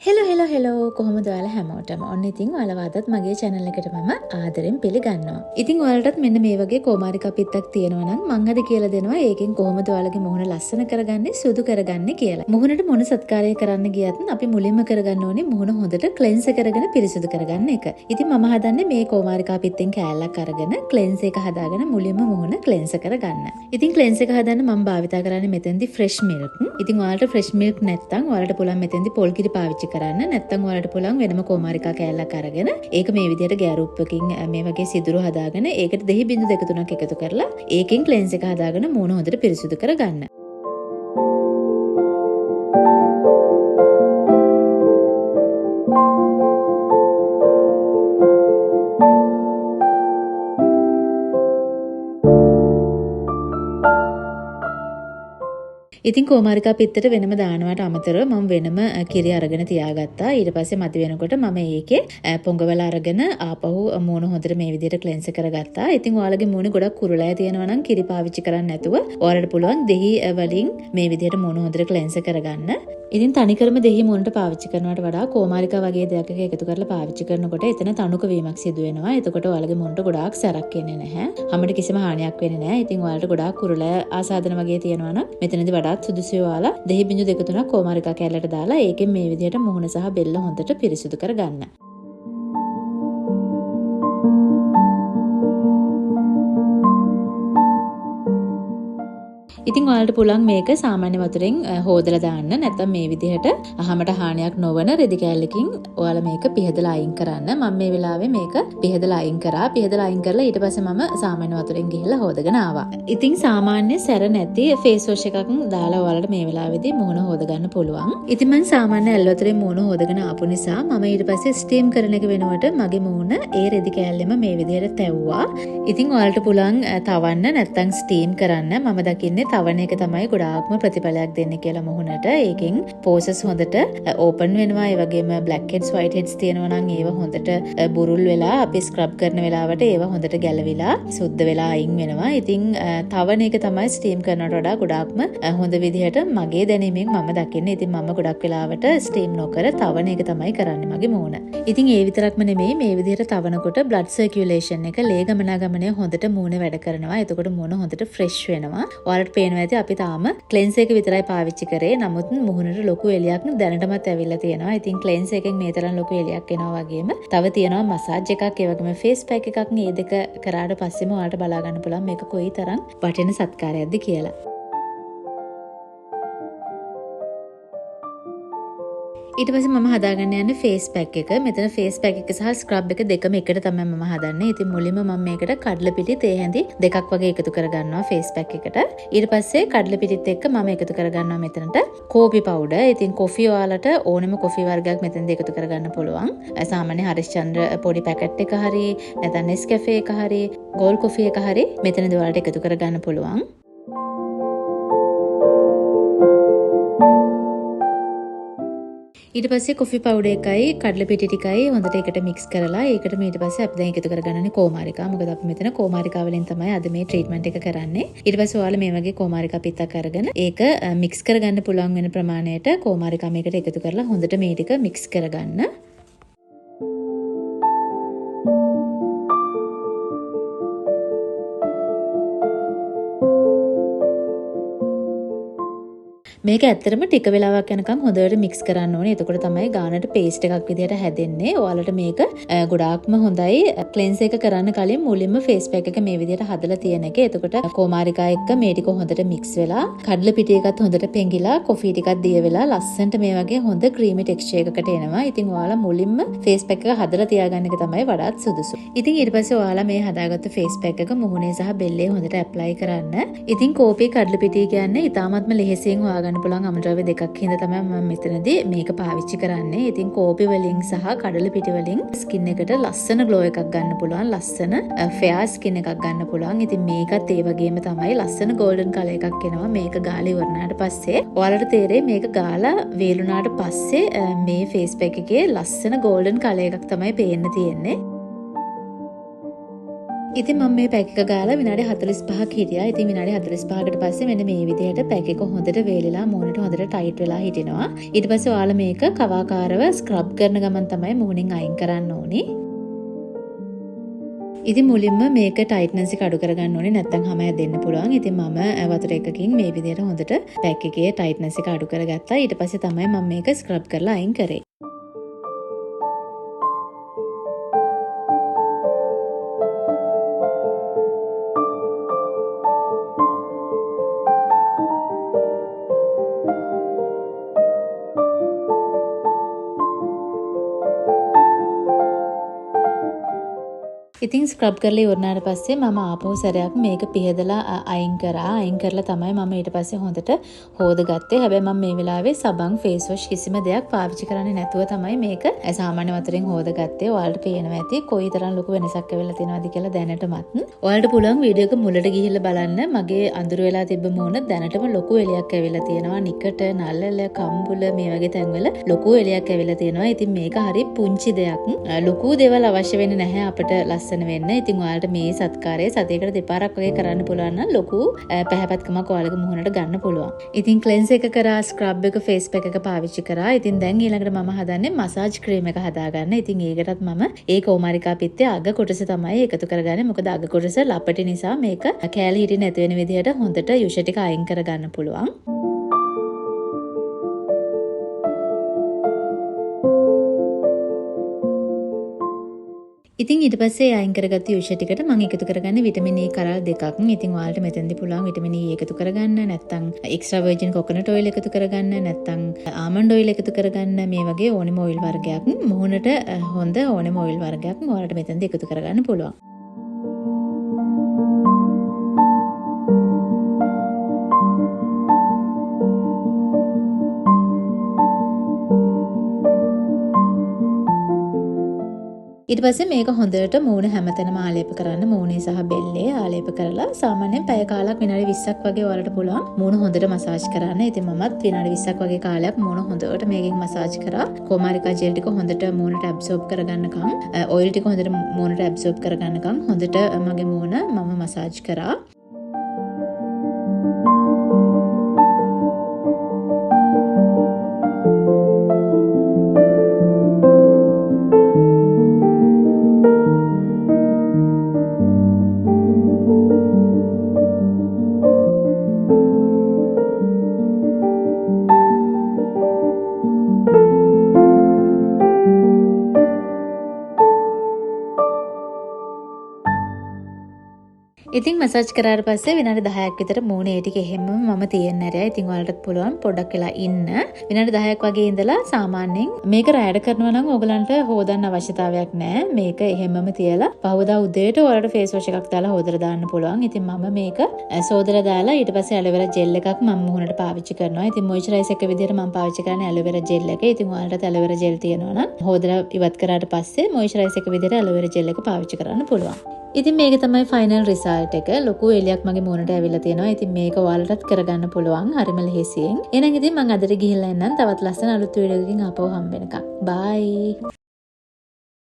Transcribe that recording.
Hello කොහොමද ඔයාලා හැමෝටම ඔන්න ඉතින් ඔයාලා වාදත් මගේ channel එකට මම ආදරෙන් පිළිගන්නවා. ඉතින් ඔයාලටත් මෙන්න මේ වගේ කොමාරිකා පිත්තක් තියෙනවා නම් මං අද කියලා දෙනවා ඒකෙන් කොහොමද ඔයාලගේ මුහුණ ලස්සන කරගන්නේ සුදු කරගන්නේ කියලා. මුහුණට මොන සත්කාරය කරන්න ගියත් අපි මුලින්ම කරගන්න ඕනේ මුහුණ හොඳට ක්ලෙන්ස් කරගෙන පිරිසිදු කරගන්න එක. ඉතින් මම හදන්නේ මේ කොමාරිකා පිත්තෙන් කෑල්ලක් අරගෙන ක්ලෙන්ස් එක හදාගෙන මුලින්ම මුහුණ ක්ලෙන්ස් කරගන්න. ඉතින් ක්ලෙන්ස් එක හදන්න මම භාවිතා කරන්නේ මෙතෙන්දි ෆ්‍රෙෂ් මිල්ක්. ඉතින් ඔයාලට ෆ්‍රෙෂ් මිල්ක් නැත්නම් ඔයාලට පුළුවන් මෙතෙන්දි පොල් කිරි පාවිච්චි කරන්න. නැත්නම් ඔයාලට පුළුවන් වෙනම කොමාරිකා කෑල්ලක් අරගෙන ඒක මේ විදිහට ගෑරුප්පකින් මේ වගේ සිදුරු හදාගෙන ඒකට දෙහි බිඳු 2-3ක් එකතු කරලා ඒකෙන් ක්ලෙන්ස් එක හදාගෙන මූණ හොඳට පිරිසිදු කරගන්න. ඉතින් කොමාරිකා පිත්තට වෙනම දානවට අමතරව මම වෙනම කිරි අරගෙන තියාගත්තා. ඊට පස්සේ මදි වෙනකොට මම ඒකේ පොඟවල අරගෙන ආපහු මූණ හොඳට මේ විදිහට ක්ලෙන්ස් කරගත්තා. ඉතින් ඔයාලගේ මූණ ගොඩක් කුරුලෑ තියෙනවා නම් කිරි පාවිච්චි කරන්න නැතුව ඔයාලට පුළුවන් දෙහි වලින් මේ විදිහට මූණ හොඳට ක්ලෙන්ස් කරගන්න. ඉතින් තනිකරම දෙහි මූණට පාවිච්චි කරනවට වඩා කොමාරිකා වගේ දෙයක් එකතු කරලා පාවිච්චි කරනකොට එතන තණුක වීමක් සිදු වෙනවා. එතකොට ඔයාලගේ මූණට ගොඩාක් සැරක් එන්නේ නැහැ. හැමට කිසිම හානියක් වෙන්නේ නැහැ. ඉතින් ඔයාලට ගොඩාක් කුරුලෑ ආසාදන වගේ තියෙනවා නම් මෙතනදී වඩා සුදුසු ඔයාලා දෙහි බිඳු 2-3ක් කොමාරිකා කෑල්ලට දාලා ඒකෙන් මේ විදිහට මුහුණ සහ බෙල්ල හොඳට පිරිසිදු කරගන්න. ඉතින් ඔයාලට පුළුවන් මේක සාමාන්‍ය වතුරෙන් හොදලා දාන්න. නැත්නම් මේ විදිහට අහමට හානියක් නොවන රෙදි කෑල්ලකින් ඔයාලා මේක පිහදලා අයින් කරන්න. මම මේ වෙලාවේ මේක පිහදලා අයින් කරා. පිහදලා අයින් කරලා ඊට පස්සේ මම සාමාන්‍ය වතුරෙන් ගිහලා හොදගෙන ආවා. ඉතින් සාමාන්‍ය සැර නැති ෆේස් වොෂ් එකක් දාලා ඔයාලට මේ වෙලාවේදී මුහුණ හොදගන්න පුළුවන්. ඉතින් මම සාමාන්‍ය ඇල් වතුරෙන් මුහුණ හොදගෙන ආපු නිසා මම ඊට පස්සේ ස්ටීම් කරන එක වෙනුවට මගේ මුහුණ ඒ රෙදි කෑල්ලෙම මේ විදිහට තැව්වා. ඉතින් ඔයාලට පුළුවන් තවන්න නැත්නම් ස්ටීම් කරන්න. මම දකින්නේ තවන එක තමයි ගොඩාක්ම ප්‍රතිඵලයක් දෙන්නේ කියලා මුහුණට. ඒකෙන් පෝසස් හොඳට ඕපන් වෙනවා. ඒ වගේම බ්ලැක් හෙඩ්ස් වයිට් හෙඩ්ස් තියෙනවා නම් ඒව හොඳට බුරුල් වෙලා අපි ස්ක්‍රබ් කරන වෙලාවට ඒව හොඳට ගැලවිලා සුද්ධ වෙලා අයින් වෙනවා. ඉතින් තවන එක තමයි ස්ටීම් කරනවට වඩා ගොඩාක්ම හොඳ විදිහට මගේ දැනීමෙන් මම දකින්නේ. ඉතින් මම ගොඩක් වෙලාවට ස්ටීම් නොකර තවන එක තමයි කරන්නේ මගේ මුහුණ. ඉතින් ඒ විතරක්ම නෙමෙයි මේ විදිහට තවනකොට බ්ලඩ් සර්කියුලේෂන් එක ලේ ගමනාගමනය හොඳට මුහුණේ වැඩ කරනවා. එතකොට මුහුණ හොඳට ෆ්‍රෙෂ් වෙනවා. ඔයාලට පේනවා ඇති අපි තාම ක්ලෙන්ස් එක විතරයි පාවිච්චි කරේ. නමුත් මුහුණට ලොකු එළියක් දැනටමත් ඇවිල්ලා තියෙනවා. ඉතින් ක්ලෙන්ස් එකෙන් මේ තරම් ලොකු එළියක් එනවා වගේම තව තියෙනවා මසාජ් එකක්, ඒ වගේම ෆේස් පැක් එකක්. මේ දෙක කරාට පස්සෙම ඔයාලට බලා ගන්න පුළුවන් මේක කොයි තරම් වටින සත්කාරයක්ද කියලා. ඊට පස්සේ මම හදාගන්න යන්නේ ෆේස් පැක් එක. මෙතන ෆේස් පැක් එක සහ ස්ක්‍රබ් එක දෙකම එකට තමයි මම හදන්නේ. ඉතින් මුලින්ම මම මේකට කඩල පිටි තේ හැඳි දෙකක් වගේ එකතු කරගන්නවා ෆේස් පැක් එකට. ඊට පස්සේ කඩල පිටිත් එක්ක මම එකතු කරගන්නවා මෙතනට කෝපි පවුඩර්. ඉතින් කොෆි ඔයාලට ඕනෙම කොෆි වර්ගයක් මෙතනදී එකතු කරගන්න පුළුවන්. සාමාන්‍ය හරිස්චන්ද්‍ර පොඩි පැකට් එක හරි නැත්නම් නෙස්කැෆේ එක හරි ගෝල්ඩ් කොෆි එක හරි මෙතනදී ඔයාලට එකතු කරගන්න පුළුවන්. ඊට පස්සේ කොෆි පවුඩර් එකයි කඩල පිටි ටිකයි හොඳට එකට මික්ස් කරලා ඒකට ඊට පස්සේ අපි දැන් එකතු කරගන්නනේ කොමාරිකා. මොකද අපි මෙතන කොමාරිකා වලින් තමයි අද මේ ට්‍රීට්මන්ට් එක කරන්නේ. ඊට පස්සේ ඔයාලා මේ වගේ කොමාරිකා පිත්තක් අරගෙන ඒක මික්ස් කරගන්න පුළුවන් වෙන ප්‍රමාණයට කොමාරිකා මේකට එකතු කරලා හොඳට මේ ටික මික්ස් කරගන්න. මේක ඇත්තටම ටික වෙලාවක් යනකම් හොඳට මික්ස් කරන්න ඕනේ. එතකොට තමයි ගානට පේස්ට් එකක් විදිහට හැදෙන්නේ. ඔයාලට මේක ගොඩාක්ම හොඳයි ක්ලෙන්ස් එක කරන්න කලින් මුලින්ම ෆේස් පැක් එක මේ විදිහට හදලා තියෙන එක. එතකොට කොමාරිකා එක්ක මේ ටික හොඳට මික්ස් වෙලා කඩල පිටි එකත් හොඳට පෙඟිලා කොෆි ටිකක් දිය වෙලා ලස්සනට මේ වගේ හොඳ ක්‍රීමි ටෙක්ස්චර් එකකට එනවා. ඉතින් ඔයාලා මුලින්ම ෆේස් පැක් එක හදලා තියාගන්න එක තමයි වඩාත් සුදුසු. ඉතින් ඊට පස්සේ ඔයාලා මේ හදාගත්ත ෆේස් පැක් එක මුහුණේ සහ බෙල්ලේ හොඳට ඇප්ලයි කරන්න. ඉතින් කෝපි කඩල පිටි කියන්නේ ඉතාමත්ම ලෙහෙසියෙන් හොයාගන්න පුළුවන් අමුද්‍රව්‍ය දෙකක් හින්දා තමයි මම මෙතනදී මේක පාවිච්චි කරන්නේ. ඉතින් කෝපි වලින් සහ කඩල පිටි වලින් ස්කින් එකට ලස්සන ග්ලෝ එකක් ගන්න පුළුවන්. ලස්සන ෆෙයාර් ස්කින් එකක් ගන්න පුළුවන්. ඉතින් මේකත් ඒ වගේම තමයි ලස්සන ගෝල්ඩන් කලර් එකක් එනවා. මේක ගාලා ඉවරනාට පස්සේ ඔයාලට තේරෙයි මේක ගාලා වේලුනාට පස්සේ මේ ෆේස් පැක් එකේ ලස්සන ගෝල්ඩන් කලර් එකක් තමයි පේන්න තියෙන්නේ. ඉතින් මම මේ පැක් එක ගාලා විනාඩි 45ක් හිටියා. ඉතින් විනාඩි 45කට පස්සේ මෙන්න මේ විදිහට පැක් එක හොඳට වේලිලා මූණට හොඳට ටයිට් වෙලා හිටිනවා. ඊට පස්සේ ඔයාලා මේක කවාකාරව ස්ක්‍රබ් කරන ගමන් තමයි මූණෙන් අයින් කරන්න ඕනේ. ඉතින් මුලින්ම මේක ටයිට්නස් එක අඩු කරගන්න ඕනේ, නැත්නම් හැම හැදෙන්න පුළුවන්. ඉතින් මම වතුර එකකින් මේ විදිහට හොඳට පැක් එකේ ටයිට්නස් එක අඩු කරගත්තා. ඊට පස්සේ තමයි මම මේක ස්ක්‍රබ් කරලා අයින් කරේ. ඉතින් ස්ක්‍රබ් කරලා ඉවරනාට පස්සේ මම ආපහු සැරයක් මේක පිහදලා අයින් කරා. අයින් කරලා තමයි මම ඊට පස්සේ හොඳට හොදගත්තේ. හැබැයි මම මේ වෙලාවේ සබන් ෆේස් වොෂ් කිසිම දෙයක් පාවිච්චි කරන්නේ නැතුව තමයි මේක සාමාන්‍ය වතුරෙන් හොදගත්තේ. ඔයාලට පේනවා ඇති කොයිතරම් ලොකු වෙනසක් වෙලා තියෙනවද කියලා දැනටමත්. ඔයාලට පුළුවන් වීඩියෝ එක මුලට ගිහිල්ලා බලන්න. මගේ අඳුර වෙලා තිබ්බ මූණ දැනටම ලොකු එළියක් ඇවිල්ලා තියෙනවා. නිකට, නළල, කම්බුල මේ වගේ තැන්වල ලොකු එළියක් ඇවිල්ලා තියෙනවා. ඉතින් මේක හරි පුංචි දෙයක්. ලොකු දේවල් අවශ්‍ය වෙන්නේ නැහැ අපිට ලස්සන වෙන්න. ඉතින් ඔයාලට මේ සත්කාරය සතියකට දෙපාරක් වගේ කරන්න පුළුවන් නම් ලොකු පැහැපත්කමක් ඔයාලගේ මුහුණට ගන්න පුළුවන්. ඉතින් ක්ලෙන්ස් එක කරා, ස්ක්‍රබ් එක, ෆේස් පැක් එක පාවිච්චි කරා. ඉතින් දැන් ඊළඟට මම හදන්නේ මසාජ් ක්‍රීම් එක හදාගන්න. ඉතින් ඒකටත් මම ඒ කෝමාරිකා පිත්තේ අග කොටස තමයි එකතු කරගන්නේ. මොකද අග කොටස ලපටි නිසා මේක කෑලි හිටින් නැති වෙන විදිහට හොඳට යුෂ ටික අයින් කරගන්න පුළුවන්. ඉතින් ඊට පස්සේ අයින් කරගත්ත යුෂ ටිකට මම එකතු කරගන්නේ විටමින් E කරල් දෙකක්. ඉතින් ඔයාලට මෙතෙන්දී පුළුවන් විටමින් E එකතු කරගන්න, නැත්නම් එක්ස්ට්‍රා වර්ජින් කොකනට් ඔයිල් එකතු කරගන්න, නැත්නම් ආමන්ඩ් ඔයිල් එකතු කරගන්න. මේ වගේ ඕනෙම ඔයිල් වර්ගයක් මුහුණට හොඳ ඕනෙම ඔයිල් වර්ගයක් ඔයාලට මෙතෙන්දී එකතු කරගන්න පුළුවන්. ඊට පස්සේ මේක හොඳට මූණ හැමතැනම ආලේප කරන්න. මූණේ සහ බෙල්ලේ ආලේප කරලා සාමාන්‍යයෙන් පැය කාලක් විනාඩි 20ක් වගේ ඔයාලට පුළුවන් මූණ හොඳට මසාජ් කරන්න. ඉතින් මමත් විනාඩි 20ක් වගේ කාලයක් මූණ හොඳට මේකෙන් මසාජ් කරා. කොමාරිකා ජෙල් ටික හොඳට මූණට ඇබ්සෝබ් කරගන්නකම්, ඔයිල් ටික හොඳට මූණට ඇබ්සෝබ් කරගන්නකම් හොඳට මගේ මූණ මම මසාජ් කරා. ඉතින් මසාජ් කරාට පස්සේ විනාඩි 10ක් විතර මූණේ ඒ ටික එහෙමම මම තියන්න ඇරියා. ඉතින් ඔයාලටත් පුළුවන් පොඩ්ඩක් වෙලා ඉන්න. විනාඩි 10ක් වගේ ඉඳලා සාමාන්‍යයෙන් මේක රැයට කරනවා නම් ඕගලන්ට හොදන්න අවශ්‍යතාවයක් නැහැ. මේක එහෙමම තියලා පහවදා උදේට ඔයාලට ෆේස් වොෂ් එකක් දාලා හොදලා දාන්න පුළුවන්. ඉතින් මම මේක සෝදලා දාලා ඊට පස්සේ ඇලෝවෙරා ජෙල් එකක් මම මුහුණට පාවිච්චි කරනවා. ඉතින් මොයිස්චරයිසර් එක විදිහට මම පාවිච්චි කරන්නේ ඇලෝවෙරා ජෙල් එක. ඉතින් ඔයාලට ඇලෝවෙරා ජෙල් තියෙනවා නම් හොදලා ඉවත් කරාට පස්සේ මොයිස්චරයිසර් එක විදිහට ඇලෝවෙරා ජෙල් එක පාවිච්චි කරන්න පුළුවන්. ඉතින් මේක තමයි ෆයිනල් රිසල්ට් එක. ලොකු එළියක් මගේ මූණට ඇවිල්ලා තියෙනවා. ඉතින් මේක ඔයාලටත් කරගන්න පුළුවන් හරිම ලෙහෙසියෙන්. එහෙනම් ඉතින් මම අදට ගිහිල්ලා එන්නම්. තවත් ලස්සන අලුත් වීඩියෝ එකකින් ආපහු හම්බ වෙනකම්. බයි.